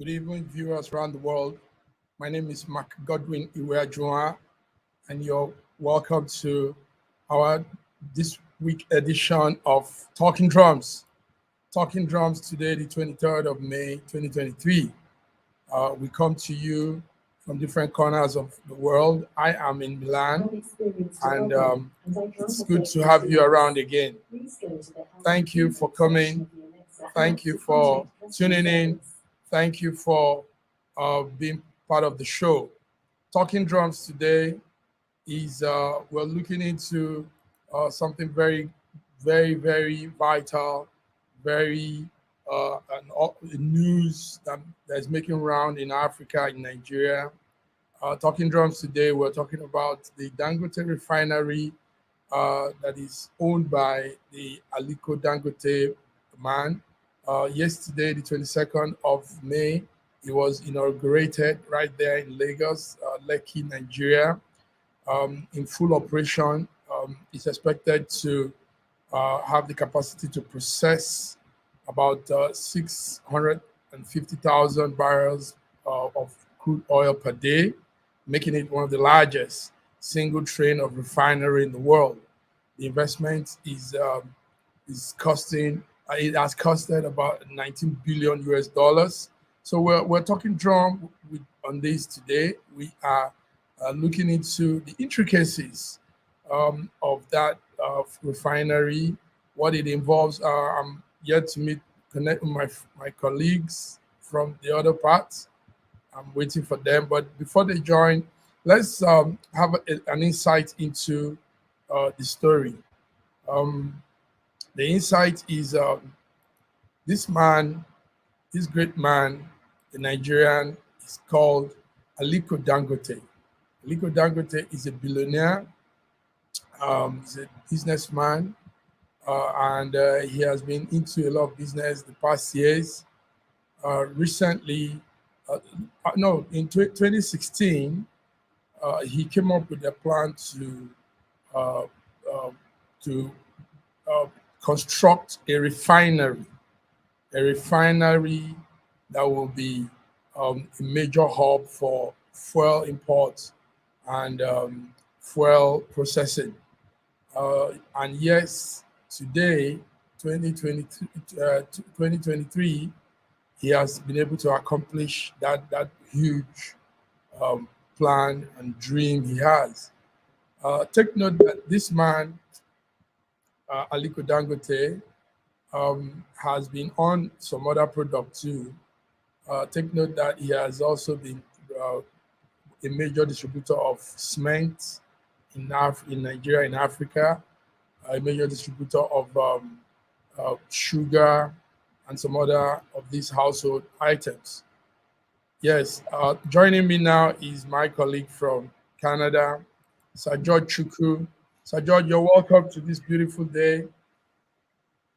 Good evening, viewers around the world. My name is Mark Godwin Iweajuwa, and you're welcome to our this week edition of Talking Drums. Talking Drums today, the 23rd of May, 2023. We come to you from different corners of the world. I am in Milan, and it's good to have you around again. Thank you for coming. Thank you for tuning in. Thank you for being part of the show. Talking Drums today is we're looking into something very, very, very vital, very news that is making round in Africa, in Nigeria. Talking Drums today, we're talking about the Dangote Refinery that is owned by the Aliko Dangote man. Yesterday, the 22nd of May, it was inaugurated right there in Lagos, Lekki, Nigeria, in full operation. It's expected to have the capacity to process about 650,000 barrels of crude oil per day, making it one of the largest single train of refinery in the world. The investment is costing. It has costed about 19 billion US dollars. So we're talking drum on this today. We are looking into the intricacies of that refinery, what it involves. I'm yet to connect with my colleagues from the other parts. I'm waiting for them. But before they join, let's have an insight into the story. The insight is this great man, the Nigerian, is called Aliko Dangote. Aliko Dangote is a billionaire, he's a businessman, and he has been into a lot of business the past years. Recently, in 2016, he came up with a plan to construct a refinery that will be a major hub for fuel imports and fuel processing. And yes, today, 2023, he has been able to accomplish that huge plan and dream he has. Take note that this man, Aliko Dangote, has been on some other product too. Take note that he has also been a major distributor of cement in Nigeria, in Africa, a major distributor of sugar and some other of these household items. Yes, joining me now is my colleague from Canada, Sir George Chukwu. Sir George, you're welcome to this beautiful day.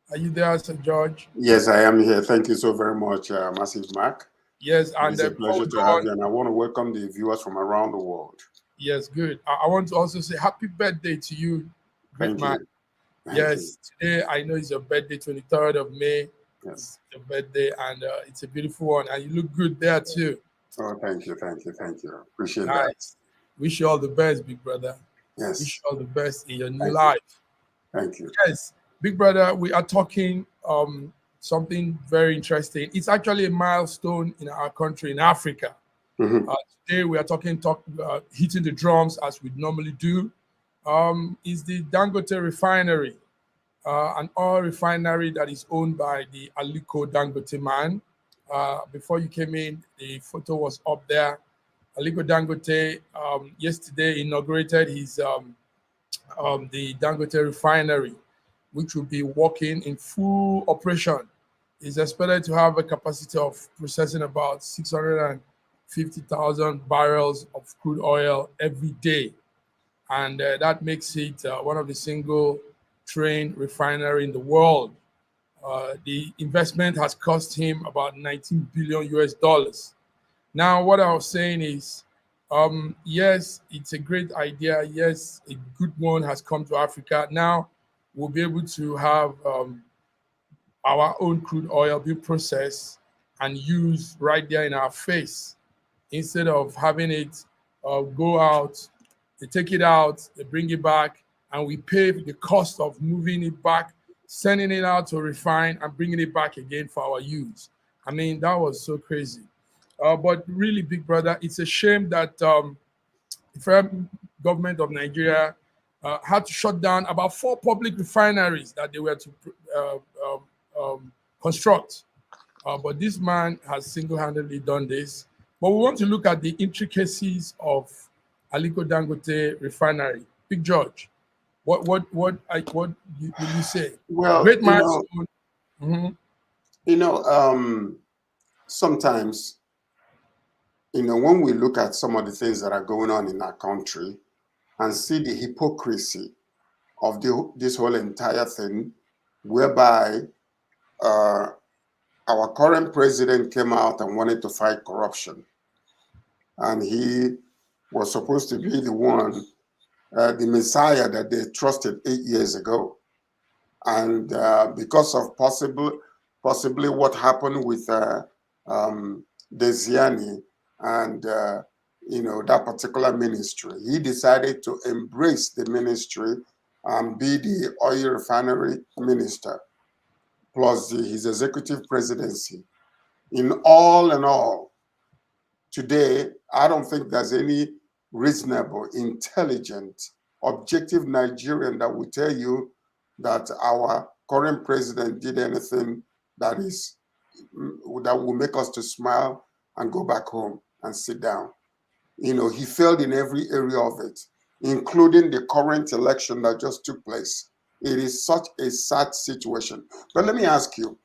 Are you there, Sir George? Yes, I am here. Thank you so very much, Massive Mark. Yes, and it's a pleasure to have you, and I want to welcome the viewers from around the world. Yes, good. I want to also say happy birthday to you, great man. Yes, today I know it's your birthday, 23rd of May. Yes. It's your birthday, and it's a beautiful one, and you look good there too. Oh, thank you. Appreciate nice. that. Wish you all the best, big brother. Yes. Wish you all the best in your new life. Thank you. Yes, big brother, we are talking something very interesting. It's actually a milestone in our country, in Africa. Mm-hmm. Today we are hitting the drums as we normally do. Is the Dangote Refinery, an oil refinery that is owned by the Aliko Dangote man. Before you came in, the photo was up there. Aliko Dangote yesterday inaugurated his the Dangote Refinery, which will be working in full operation. Is expected to have a capacity of processing about 650,000 barrels of crude oil every day. And that makes it one of the single train refinery in the world. The investment has cost him about 19 billion US dollars. Now, what I was saying is, yes, it's a great idea. Yes, a good one has come to Africa. Now, we'll be able to have our own crude oil being processed and use right there in our face, instead of having it go out. They take it out, they bring it back, and we pay the cost of moving it back, sending it out to refine, and bringing it back again for our use. I mean, that was so crazy. But really, big brother, it's a shame that the federal government of Nigeria had to shut down about 4 public refineries that they were to construct. But this man has single-handedly done this. But we want to look at the intricacies of Aliko Dangote Refinery. Big George, what will you say? Well, Great milestone. Sometimes, when we look at some of the things that are going on in our country and see the hypocrisy of this whole entire thing, whereby our current president came out and wanted to fight corruption. And he was supposed to be the one, the Messiah that they trusted 8 years ago. And because of possibly what happened with Desiani and that particular ministry, he decided to embrace the ministry and be the oil refinery minister, plus his executive presidency. In all, today, I don't think there's any reasonable, intelligent, objective Nigerian that will tell you that our current president did anything that will make us to smile and go back home and sit down. He failed in every area of it, including the current election that just took place. It is such a sad situation. But let me ask you,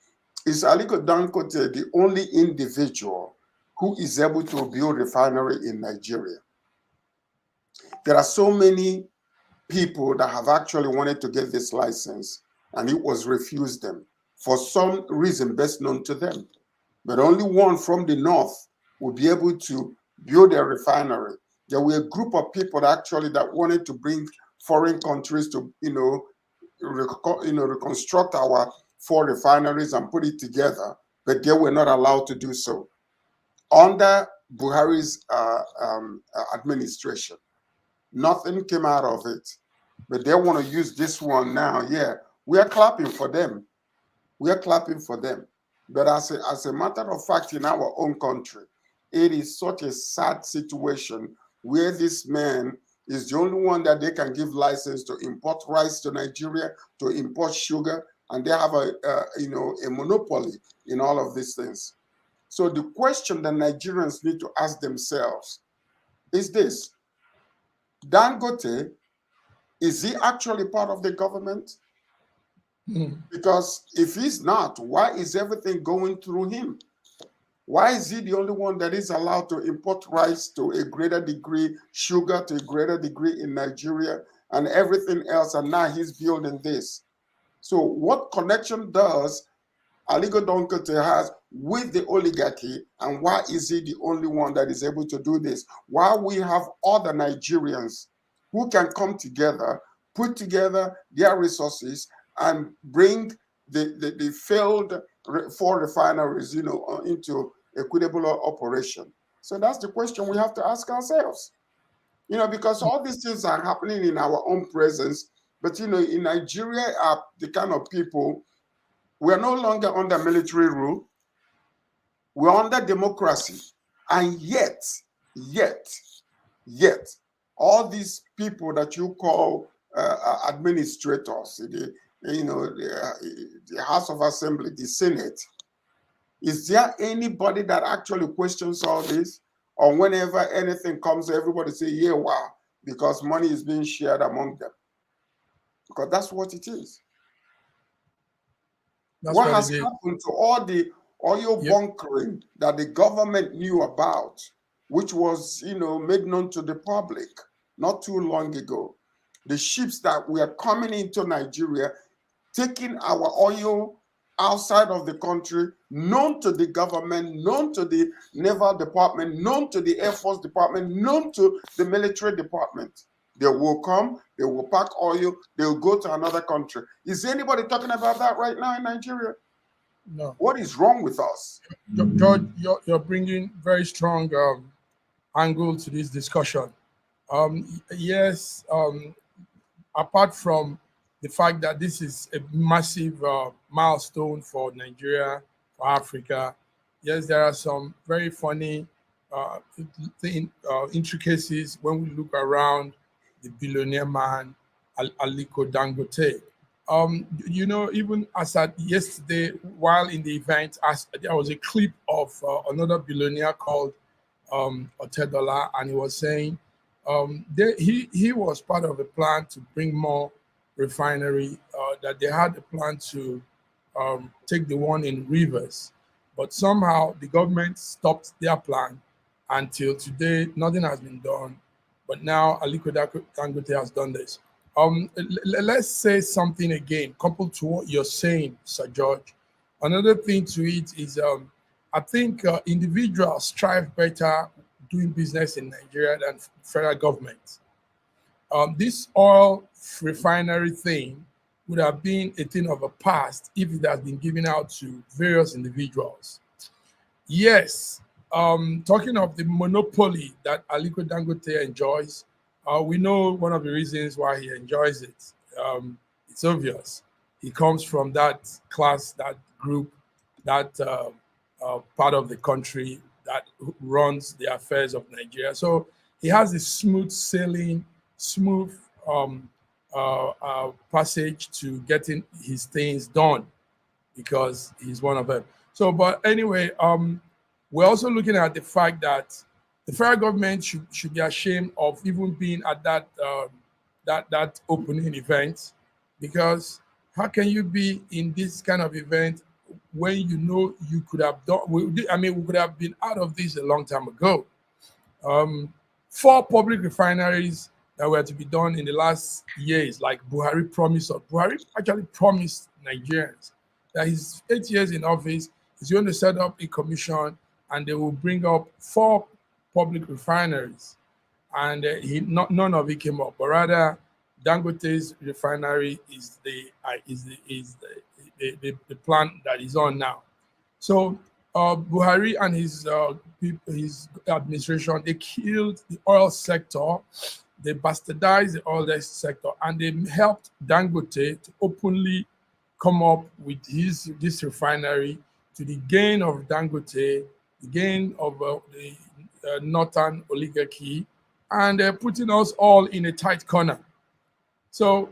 is Aliko Dangote the only individual who is able to build a refinery in Nigeria? There are so many people that have actually wanted to get this license, and it was refused them for some reason best known to them. But only one from the north would be able to build a refinery. There were a group of people that wanted to bring foreign countries to reconstruct our 4 refineries and put it together, but they were not allowed to do so. Under Buhari's administration, nothing came out of it, but they want to use this one now. Yeah, we are clapping for them. We are clapping for them. But as a matter of fact, in our own country, it is such a sad situation where this man is the only one that they can give license to import rice to Nigeria, to import sugar, and they have a monopoly in all of these things. So the question that Nigerians need to ask themselves is this: Dangote, is he actually part of the government? Because if he's not, why is everything going through him? Why is he the only one that is allowed to import rice to a greater degree, sugar to a greater degree in Nigeria, and everything else, and now he's building this? So what connection does Aliko Dangote has with the oligarchy, and why is he the only one that is able to do this? While we have other Nigerians who can come together, put together their resources, and bring the failed 4 refineries, into equitable operation. So that's the question we have to ask ourselves. Because all these things are happening in our own presence, but in Nigeria are the kind of people, we are no longer under military rule. We're under democracy. And yet, all these people that you call administrators, the House of Assembly, the Senate, is there anybody that actually questions all this? Or whenever anything comes, everybody say, yeah, wow, because money is being shared among them? Because that's what it is. What has happened to all the oil bunkering that the government knew about, which was, made known to the public not too long ago? The ships that were coming into Nigeria, taking our oil outside of the country, known to the government, known to the Naval Department, known to the Air Force Department, known to the military department. They will come, they will pack oil, they will go to another country. Is anybody talking about that right now in Nigeria? No. What is wrong with us? George, you're bringing very strong angle to this discussion. Yes, apart from the fact that this is a massive milestone for Nigeria, for Africa, yes, there are some very funny intricacies when we look around the billionaire man, Aliko Dangote. Even as at yesterday, while in the event, as there was a clip of another billionaire called Otedola, and he was saying he was part of a plan to bring more refinery. That they had a plan to take the one in Rivers, but somehow the government stopped their plan. Until today, nothing has been done. But now Aliko Dangote has done this. Let's say something again, coupled to what you're saying, Sir George. Another thing to it is, I think individuals strive better doing business in Nigeria than federal government. This oil refinery thing would have been a thing of a past if it has been given out to various individuals. Yes, talking of the monopoly that Aliko Dangote enjoys, we know one of the reasons why he enjoys it. It's obvious. He comes from that class, that group, that part of the country that runs the affairs of Nigeria. So he has a smooth sailing, smooth passage to getting his things done because he's one of them. So, but anyway, we're also looking at the fact that the federal government should be ashamed of even being at that opening event, because how can you be in this kind of event when you know you could have done? I mean, we could have been out of this a long time ago. 4 public refineries that were to be done in the last years, like Buhari promised us. Buhari actually promised Nigerians that his 8 years in office is going to set up a commission and they will bring up 4 public refineries. And none of it came up, but rather Dangote's refinery is the plan that is on now. So Buhari and his administration, they killed the oil sector, they bastardized the oil sector, and they helped Dangote to openly come up with this refinery to the gain of Dangote, the gain of the northern oligarchy, and putting us all in a tight corner. So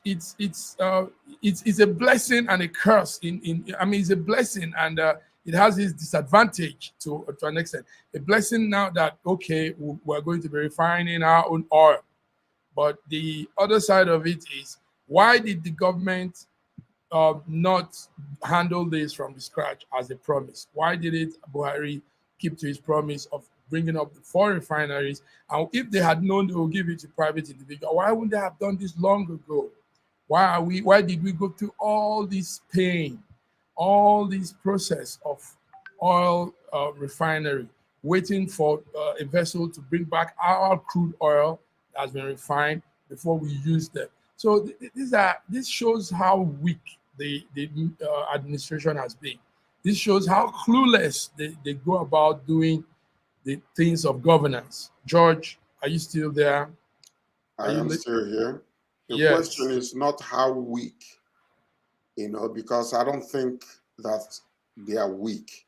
it's a blessing and a curse. It's a blessing and it has its disadvantage to an extent. A blessing now that okay, we're going to be refining our own oil, but the other side of it is, why did the government not handle this from the scratch as they promised? Why did Buhari keep to his promise of bringing up the 4 refineries? And if they had known they will give it to private individuals, why wouldn't they have done this long ago? Why did we go through all this pain, all this process of oil refinery, waiting for a vessel to bring back our crude oil that has been refined before we use them? So this shows how weak the administration has been. This shows how clueless they go about doing the things of governance. George, are you still there? I am still here. The Yes. question is not how weak, because I don't think that they are weak.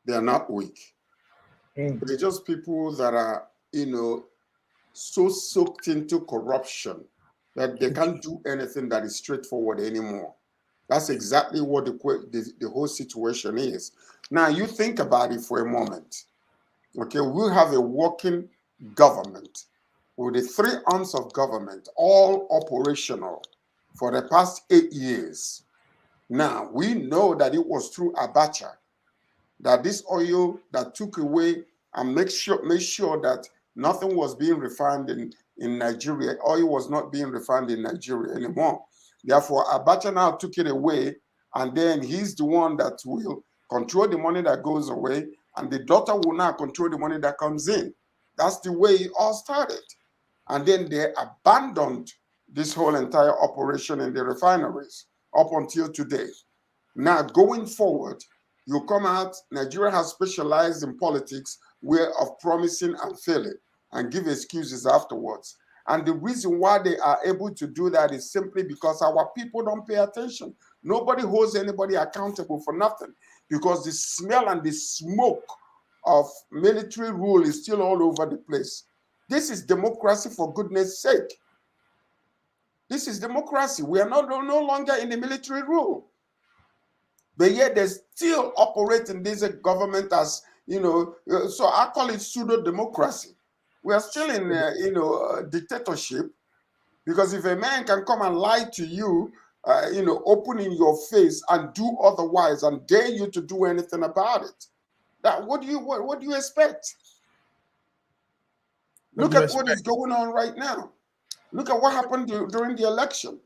They are not weak. They're just people that are, so soaked into corruption that they can't do anything that is straightforward anymore. That's exactly what the whole situation is. Now, you think about it for a moment. Okay, we have a working government with the 3 arms of government, all operational for the past 8 years. Now, we know that it was through Abacha that this oil that took away and made sure that nothing was being refined in Nigeria. Oil was not being refined in Nigeria anymore. Therefore, Abacha now took it away, and then he's the one that will control the money that goes away, and the daughter will now control the money that comes in. That's the way it all started. And then they abandoned this whole entire operation in the refineries up until today. Now, going forward, you come out, Nigeria has specialized in politics way of promising and failing and give excuses afterwards. And the reason why they are able to do that is simply because our people don't pay attention. Nobody holds anybody accountable for nothing because the smell and the smoke of military rule is still all over the place. This is democracy, for goodness sake. This is democracy. We are no longer in the military rule. But yet they still operate in this government as, so I call it pseudo-democracy. We are still in, dictatorship, because if a man can come and lie to you, open in your face and do otherwise and dare you to do anything about it, what do you expect? Look at what is going on right now. Look at what happened during the election.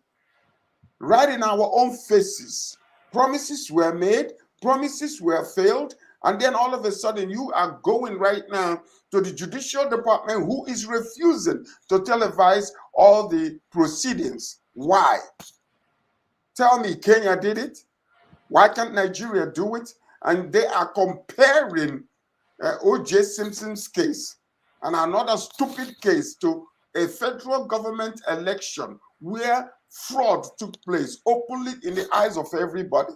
Right in our own faces. Promises were made, promises were failed, and then all of a sudden you are going right now to the Judicial Department, who is refusing to televise all the proceedings. Why? Tell me, Kenya did it? Why can't Nigeria do it? And they are comparing O.J. Simpson's case and another stupid case to a federal government election where fraud took place openly in the eyes of everybody.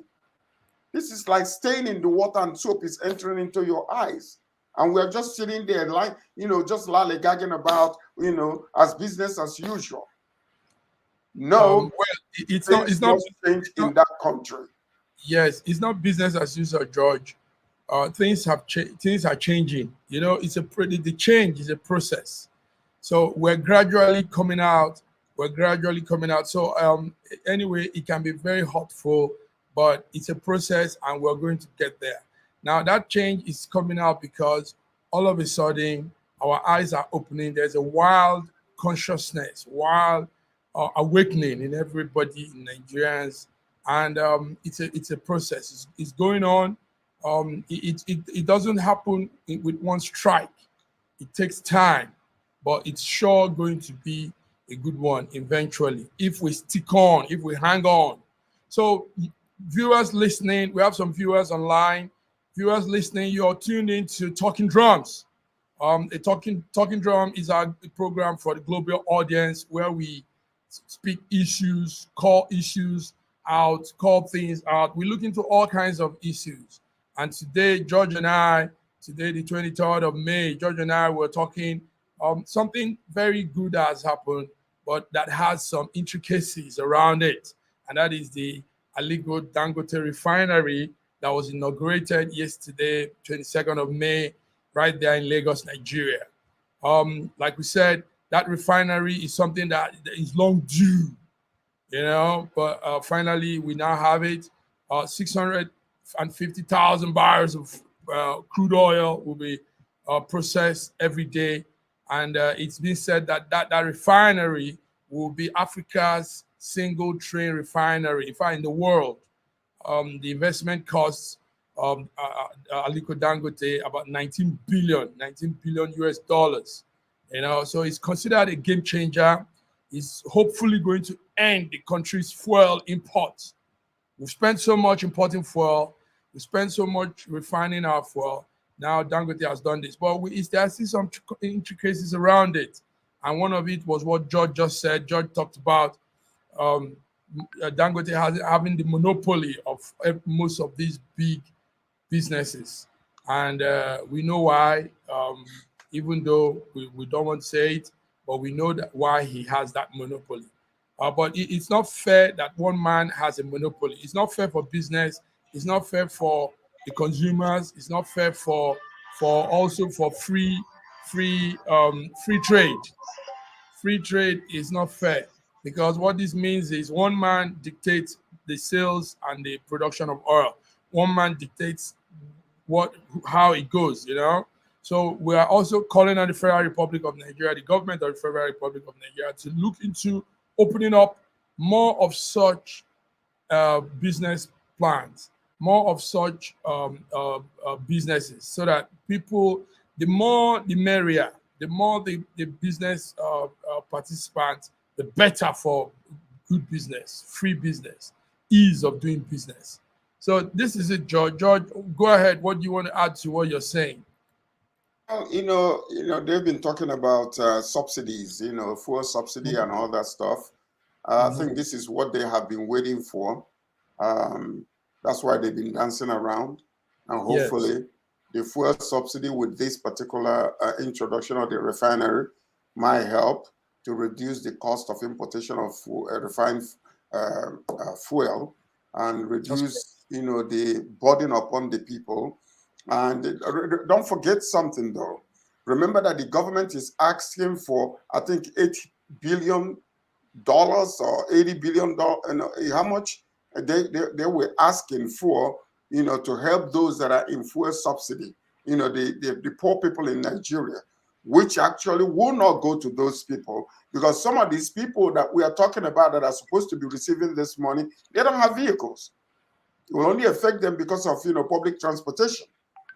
This is like staying in the water and soap is entering into your eyes. And we're just sitting there like, just lollygagging about, as business as usual. No, it's not change in that country. Yes, it's not business as usual, George. Things are changing. The change is a process. So we're gradually coming out. So anyway, it can be very hurtful, but it's a process and we're going to get there. Now that change is coming out because all of a sudden our eyes are opening. There's a wild consciousness, wild awakening in everybody, in Nigerians, and it's a process. It's going on. It doesn't happen with one strike. It takes time, but it's sure going to be a good one eventually if we stick on, if we hang on. So viewers listening, we have some viewers online. Viewers listening, you're tuned into Talking Drums. A Talking Drum is our program for the global audience where we speak issues, call issues out, call things out. We look into all kinds of issues. And today, George and I, the 23rd of May, George and I were talking something very good has happened, but that has some intricacies around it. And that is the Dangote Refinery that was inaugurated yesterday, 22nd of May, right there in Lagos, Nigeria. Like we said, that refinery is something that is long due, but finally we now have it. 650,000 barrels of crude oil will be processed every day. And it's been said that refinery will be Africa's single train refinery, in fact, in the world. The investment costs Aliko Dangote about 19 billion US dollars. So it's considered a game changer. It's hopefully going to end the country's fuel imports. We've spent so much importing fuel. We spent so much refining our fuel. Now Dangote has done this, but there are still some intricacies around it. And one of it was what George just said. George talked about Dangote having the monopoly of most of these big businesses. And we know why, even though we don't want to say it, but we know that why he has that monopoly. But it's not fair that one man has a monopoly. It's not fair for business. It's not fair for the consumers. It's not fair for free trade. Free trade is not fair because what this means is one man dictates the sales and the production of oil. One man dictates how it goes, So we are also calling on the Federal Republic of Nigeria, the government of the Federal Republic of Nigeria, to look into opening up more of such business plans, more of such businesses, so that people, the more the merrier, the more the business participants, the better for good business, free business, ease of doing business. So this is it, George. George, go ahead. What do you want to add to what you're saying? Well, they've been talking about subsidies, fuel subsidy and all that stuff. I think this is what they have been waiting for. That's why they've been dancing around. And hopefully, the fuel subsidy with this particular introduction of the refinery might help to reduce the cost of importation of refined fuel and reduce, the burden upon the people. And don't forget something, though. Remember that the government is asking for, I think, $8 billion or $80 billion. How much they were asking for, to help those that are in fuel subsidy, the poor people in Nigeria, which actually will not go to those people, because some of these people that we are talking about that are supposed to be receiving this money, they don't have vehicles. It will only affect them because of, public transportation.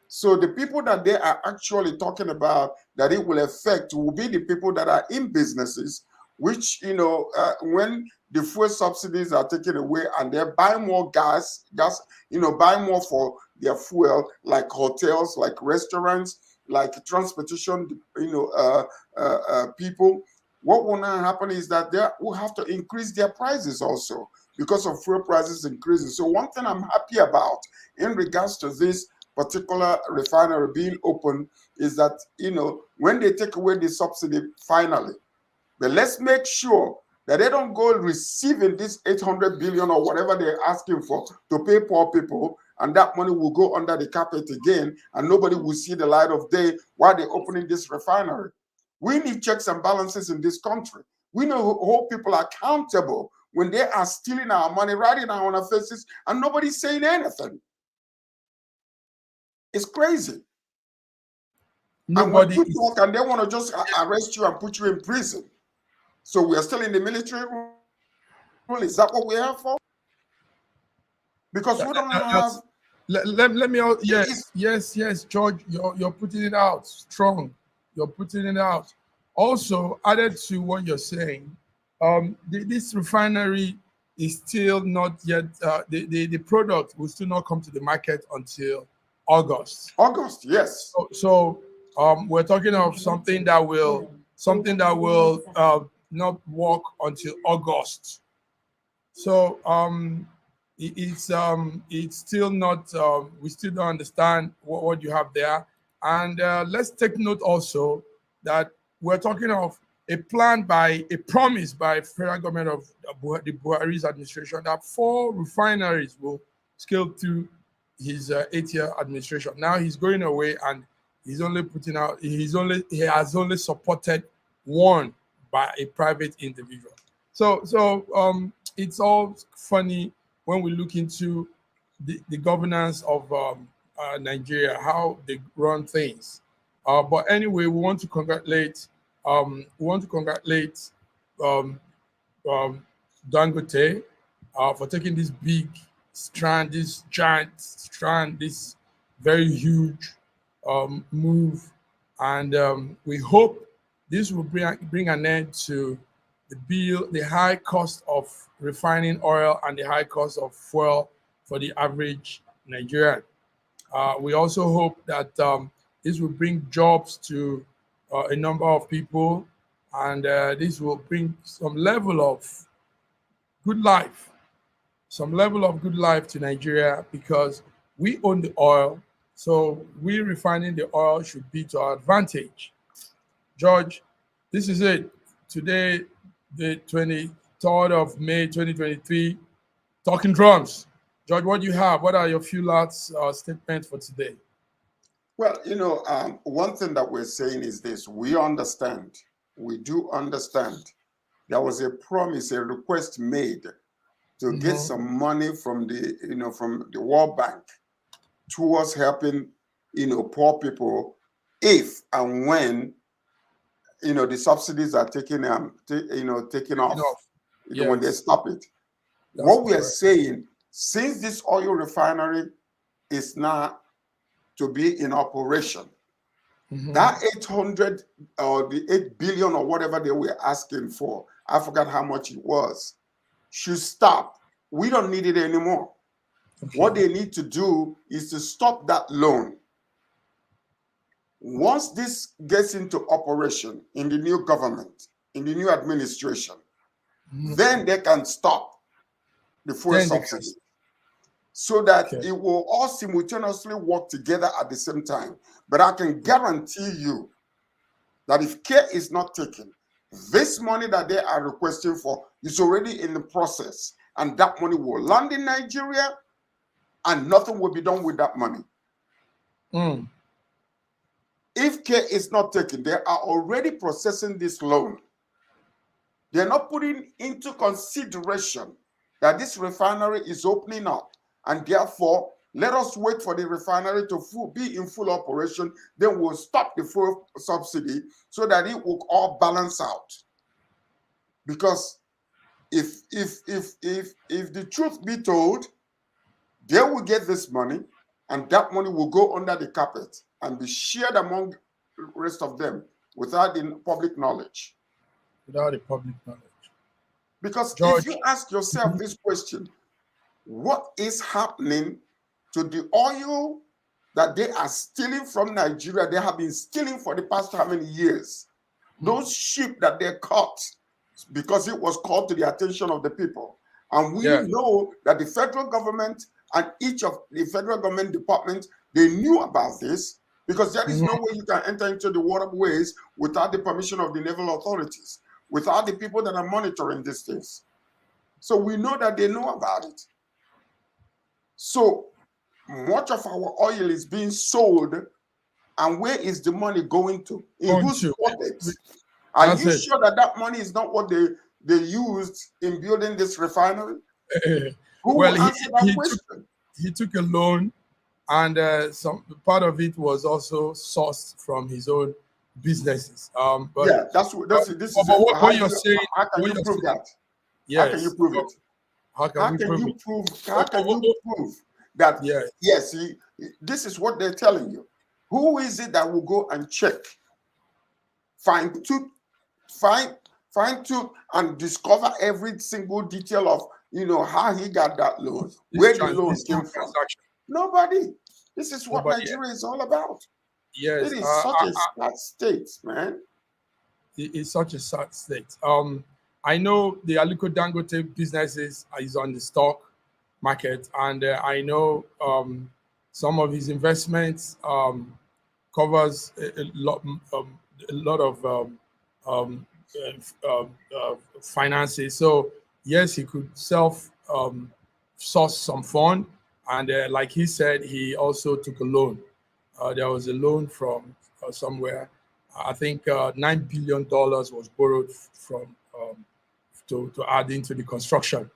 So the people that they are actually talking about that it will affect will be the people that are in businesses, which, when the fuel subsidies are taken away and they buy more gas, buy more for their fuel, like hotels, like restaurants, like transportation, people, what will now happen is that they will have to increase their prices also because of fuel prices increasing. So one thing I'm happy about in regards to this particular refinery being open is that, when they take away the subsidy finally, but let's make sure that they don't go receiving this 800 billion or whatever they're asking for to pay poor people, and that money will go under the carpet again, and nobody will see the light of day while they're opening this refinery. We need checks and balances in this country. We know who hold people accountable when they are stealing our money right in our faces, and nobody's saying anything. It's crazy. Nobody. And when you talk and they want to just arrest you and put you in prison. So we are still in the military rule. Is that what we have for? Because we don't have. Let me. Yes, George. You're putting it out strong. You're putting it out. Also, added to what you're saying, this refinery is still not yet. The product will still not come to the market until August. August, yes. So we're talking of something that will not work until August. So it's still not. We still don't understand what you have there. And let's take note also that we're talking of a promise by federal government of the Buhari's administration that 4 refineries will scale through his 8-year administration. Now he's going away and he's only putting out. He has only supported 1 by a private individual. So it's all funny when we look into the governance of Nigeria, how they run things. But anyway, we want to congratulate Dangote for taking this big strand, this giant strand, this very huge move, and we hope this will bring an end to the high cost of refining oil and the high cost of fuel for the average Nigerian. We also hope that this will bring jobs to a number of people, and this will bring some level of good life to Nigeria, because we own the oil, so we refining the oil should be to our advantage. George, this is it. Today, the 23rd of May, 2023, Talking Drums. George, what do you have? What are your few last statements for today? Well, one thing that we're saying is this: we do understand. There was a promise, a request made to get some money from the World Bank towards helping, poor people, if and when, the subsidies are taken off, when they stop it. What we are saying, since this oil refinery is now to be in operation, that 800 or the 8 billion or whatever they were asking for, I forgot how much it was, should stop. We don't need it anymore. Okay. What they need to do is to stop that loan. Once this gets into operation in the new government, in the new administration, then they can stop the fuel subsidy, so that it will all simultaneously work together at the same time. But I can guarantee you that if care is not taken, this money that they are requesting for is already in the process, and that money will land in Nigeria, and nothing will be done with that money. If care is not taken, they are already processing this loan. They're not putting into consideration that this refinery is opening up, and therefore let us wait for the refinery to be in full operation. Then we'll stop the fuel subsidy so that it will all balance out. Because if the truth be told, they will get this money, and that money will go under the carpet and be shared among the rest of them without the public knowledge. Without the public knowledge. Because George, if you ask yourself this question, what is happening to the oil that they are stealing from Nigeria? They have been stealing for the past how many years? Those sheep that they caught, because it was called to the attention of the people. And we know that the federal government and each of the federal government departments, they knew about this, because there is no way you can enter into the waterways without the permission of the naval authorities, without the people that are monitoring these things. So we know that they know about it. So much of our oil is being sold, and where is the money going to? In whose pockets? Are you sure that that money is not what they used in building this refinery? Who will answer that question? He took a loan, and some part of it was also sourced from his own businesses. But yeah, this is what you're saying. How can you prove that? Yes. How can you prove it? How can you prove that? Yes, this is what they're telling you. Who is it that will go and check, fine tooth, and discover every single detail of how he got that loan, where the loan came from? Nobody. This is what Nigeria is all about. Yes, it is such a sad state, man. It's such a sad state. I know the Aliko Dangote businesses is on the stock market, and I know some of his investments covers a lot of finances. So yes, he could source some fund, and like he said, he also took a loan. There was a loan from somewhere. I think $9 billion was borrowed from to add into the construction,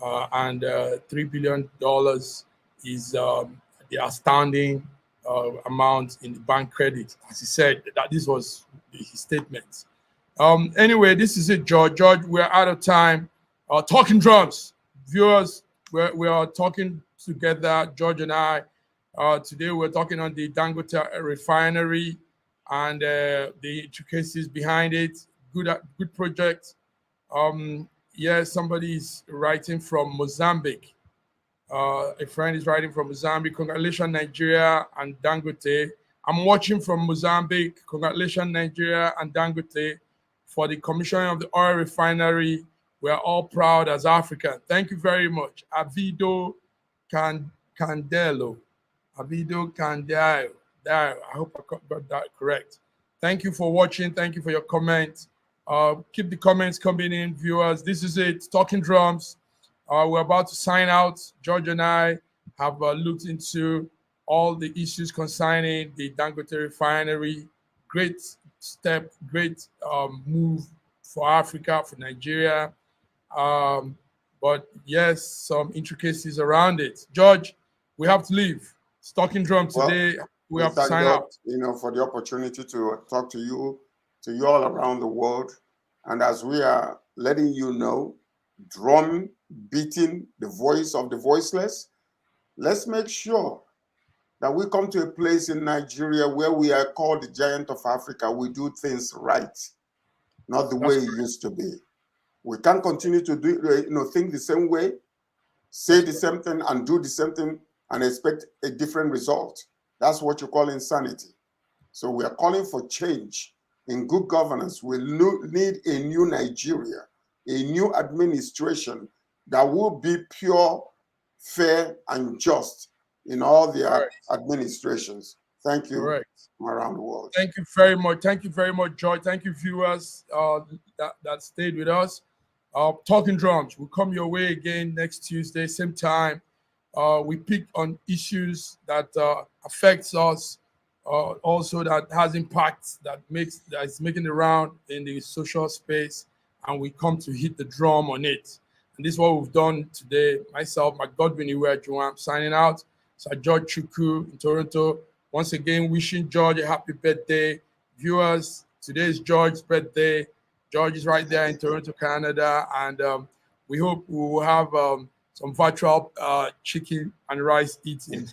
and $3 billion is the outstanding amount in the bank credit. As he said, that this was his statement. Anyway, this is it, George. George, we're out of time. Talking drums, viewers, we are talking together, George and I. Today we're talking on the Dangote Refinery and the intricacies behind it. Good project. Somebody is writing from Mozambique. A friend is writing from Mozambique. Congratulations, Nigeria and Dangote. I'm watching from Mozambique. Congratulations, Nigeria and Dangote, for the commissioning of the oil refinery. We're all proud as Africans. Thank you very much. Avido Candelo. Avido Candelo. I hope I got that correct. Thank you for watching. Thank you for your comments. Keep the comments coming in, viewers. This is it, Talking Drums. We're about to sign out. George and I have looked into all the issues concerning the Dangote Refinery. Great step, great move for Africa, for Nigeria. But yes, some intricacies around it. George, we have to leave. It's Talking Drum today. We have to sign out. For the opportunity to talk to you all around the world. And as we are letting you know, drum beating the voice of the voiceless, let's make sure that we come to a place in Nigeria where we are called the giant of Africa. We do things right, not the way it used to be. We can't continue to think the same way. say the same thing and do the same thing and expect a different result. That's what you call insanity. So we are calling for change in good governance. We need a new Nigeria, a new administration that will be pure, fair, and just in all their administrations. Thank you. Correct. Around the world. Thank you very much. Thank you very much, Joy. Thank you, viewers that stayed with us. Talking Drums will come your way again next Tuesday, same time. We pick on issues that affects us, also that has impacts that is making the round in the social space, and we come to hit the drum on it. And this is what we've done today. Myself, Godwin Iweajuwan, I'm signing out. Sir George Chukwu in Toronto. Once again, wishing George a happy birthday. Viewers, today is George's birthday. George is right there in Toronto, Canada. And we hope we will have some virtual chicken and rice eating.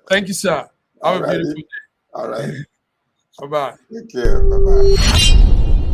Thank you, sir. Have a beautiful day. All right. Bye-bye. Take care. Bye-bye.